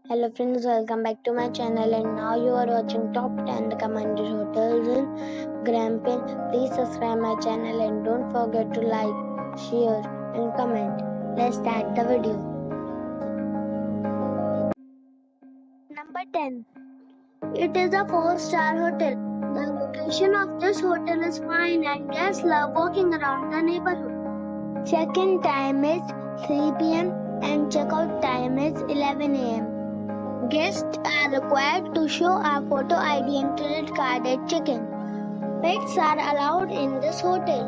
Hello friends, welcome back to my channel, and now you are watching top 10 recommended hotels in Grampian. Please subscribe my channel and don't forget to like, share and comment. Let's start the video. Number 10. It is a 4-star hotel. The location of this hotel is fine and guests love walking around the neighborhood. Check-in time is 3 p.m. and check-out time is 11 a.m. Guests are required to show a photo ID and credit card at check-in. Pets are allowed in this hotel.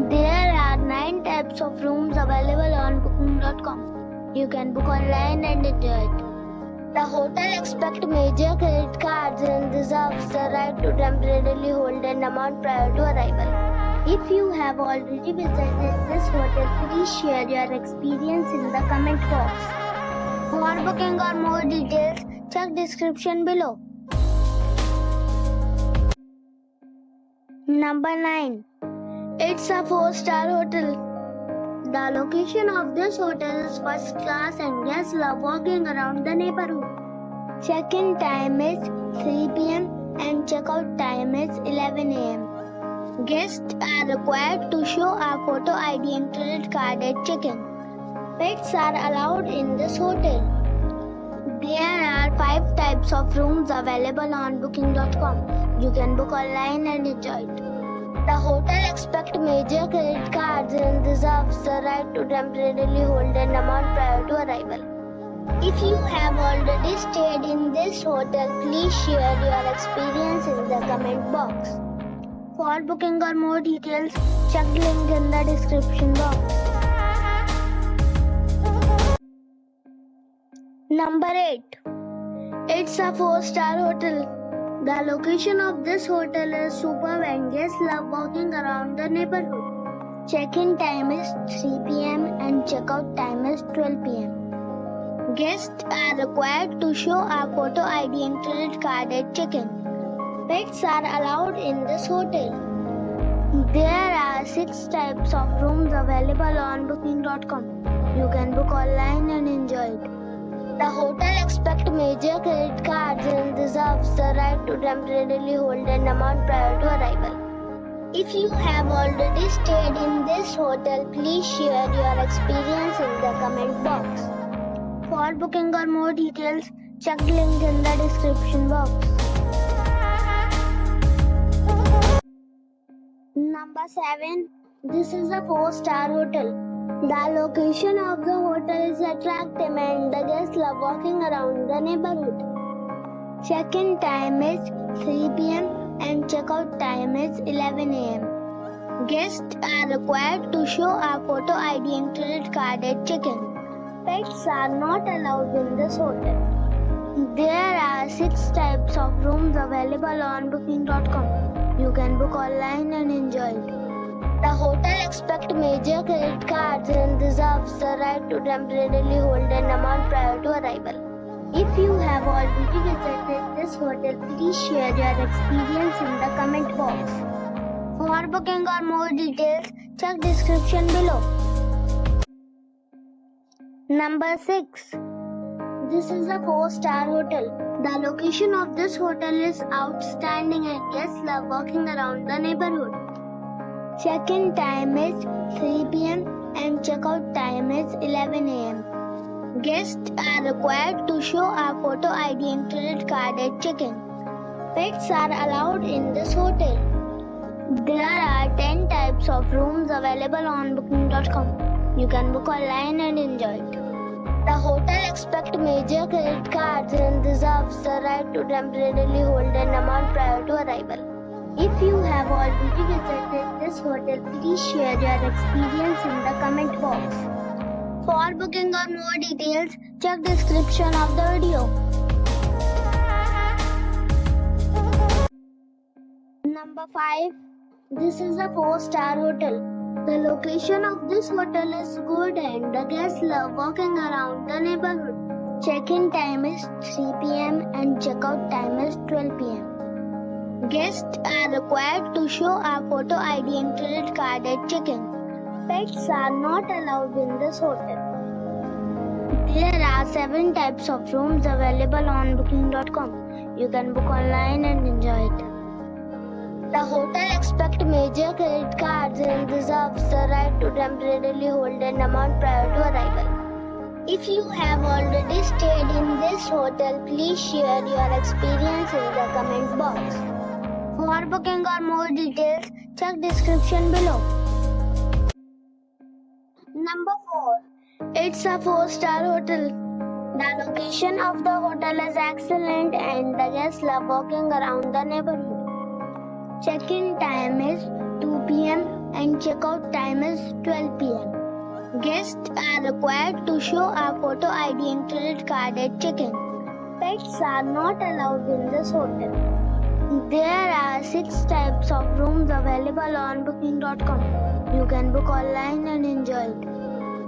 There are 9 types of rooms available on booking.com. You can book online and enjoy it. The hotel accepts major credit cards and reserves the right to temporarily hold an amount prior to arrival. If you have already visited this hotel, please share your experience in the comment box. For booking or more details, check description below. Number 9. It's a 4-star hotel. The location of this hotel is first class and guests love walking around the neighborhood. Check-in time is 3 p.m. and check-out time is 11 a.m. Guests are required to show a photo ID and credit card at check-in. Pets are allowed in this hotel. There are 5 types of rooms available on booking.com. You can book online and enjoy it. The hotel accepts major credit cards and reserves the right to temporarily hold an amount prior to arrival. If you have already stayed in this hotel, please share your experience in the comment box. For booking or more details, check the link in the description box. Number 8. It's a 4-star hotel. The location of this hotel is superb and guests love walking around the neighborhood. Check-in time is 3 p.m. and check-out time is 12 p.m. Guests are required to show a photo ID and credit card at check-in. Pets are allowed in this hotel. There are 6 types of rooms available on booking.com. You can book online and enjoy it. The hotel accepts major credit cards and reserves the right to temporarily hold an amount prior to arrival. If you have already stayed in this hotel, please share your experience in the comment box. For booking or more details, check the link in the description box. Number 7. This is a 4-star hotel. The location of the hotel is attractive and the guests love walking around the neighborhood. Check-in time is 3 p.m. and check-out time is 11 a.m. Guests are required to show a photo ID and credit card at check-in. Pets are not allowed in this hotel. There are 6 types of rooms available on booking.com. You can book online and enjoy it. The hotel accepts major credit cards and reserves the right to temporarily hold an amount prior to arrival. If you have already visited this hotel, please share your experience in the comment box. For booking or more details, check description below. Number 6. This is a 4-star hotel. The location of this hotel is outstanding and guests love walking around the neighborhood. Check-in time is 3 p.m. and check-out time is 11 a.m. Guests are required to show a photo ID and credit card at check-in. Pets are allowed in this hotel. There are 10 types of rooms available on booking.com. You can book online and enjoy it. The hotel accepts major credit cards and reserves the right to temporarily hold an amount prior to arrival. If you have already visited this hotel, please share your experience in the comment box. For booking or more details, check description of the video. Number 5. This is a 4-star hotel. The location of this hotel is good and the guests love walking around the neighborhood. Check-in time is 3 p.m. and check-out time is 12 p.m. Guests are required to show a photo ID and credit card at check-in. Pets are not allowed in this hotel. There are 7 types of rooms available on booking.com. You can book online and enjoy it. The hotel expects major credit cards and reserves the right to temporarily hold an amount prior to arrival. If you have already stayed in this hotel, please share your experience in the comment box. For booking or more details, check description below. Number 4. It's a 4-star hotel. The location of the hotel is excellent and the guests love walking around the neighborhood. Check-in time is 2 p.m. and check-out time is 12 p.m. Guests are required to show a photo ID and credit card at check-in. Pets are not allowed in this hotel. There are 6 types of rooms available on booking.com. You can book online and enjoy it.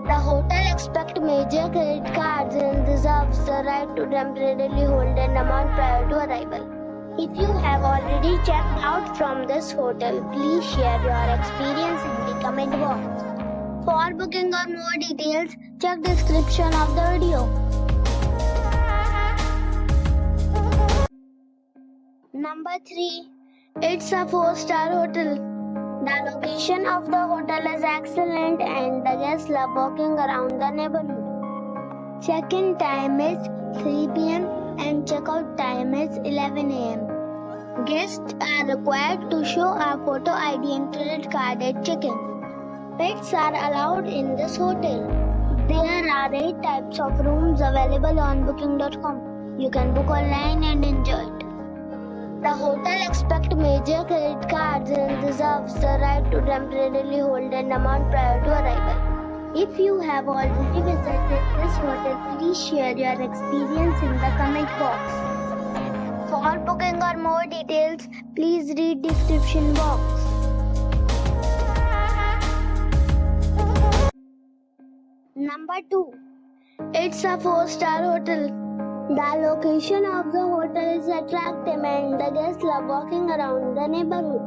The hotel expects major credit cards and reserves the right to temporarily hold an amount prior to arrival. If you have already checked out from this hotel, please share your experience in the comment box. For booking or more details, check description of the video. Number 3. It's a 4-star hotel. The location of the hotel is excellent and the guests love walking around the neighborhood. Check-in time is 3 p.m. and check-out time is 11 a.m. Guests are required to show a photo ID and credit card at check-in. Pets are allowed in this hotel. There are 8 types of rooms available on booking.com. You can book online and enjoy it. The hotel expects major credit cards and reserves the right to temporarily hold an amount prior to arrival. If you have already visited this hotel, please share your experience in the comment box. For booking or more details, please read description box. Number 2. It's a 4-star hotel. The location of the hotel is attractive and the guests love walking around the neighborhood.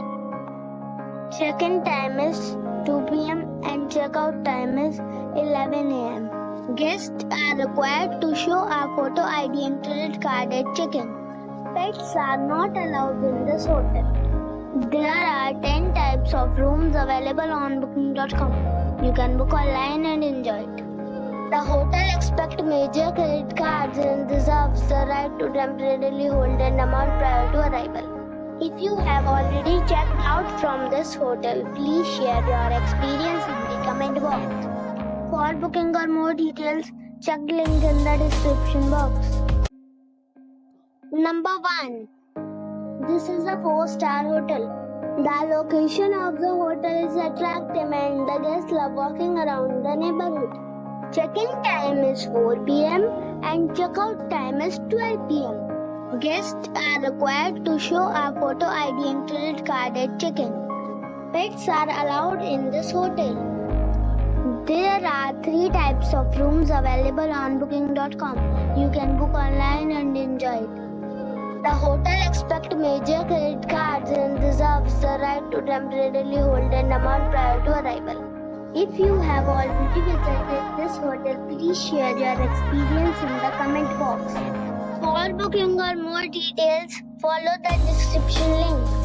Check-in time is 2 p.m. and check-out time is 11 a.m. Guests are required to show a photo ID and credit card at check-in. Pets are not allowed in this hotel. There are 10 types of rooms available on booking.com. You can book online and enjoy it. The hotel expects major credit cards and reserves the right to temporarily hold an amount prior to arrival. If you have already checked out from this hotel, please share your experience in the comment box. For booking or more details, check the link in the description box. Number 1. This is a 4-star hotel. The location of the hotel is attractive and the guests love walking around the neighborhood. Check-in time is 4 p.m. and check-out time is 12 p.m. Guests are required to show a photo ID and credit card at check-in. Pets are allowed in this hotel. There are 3 types of rooms available on booking.com. You can book online and enjoy it. The hotel expects major credit cards and reserves the right to temporarily hold an amount prior to arrival. If you have already visited this hotel, please share your experience in the comment box. For booking or more details, follow the description link.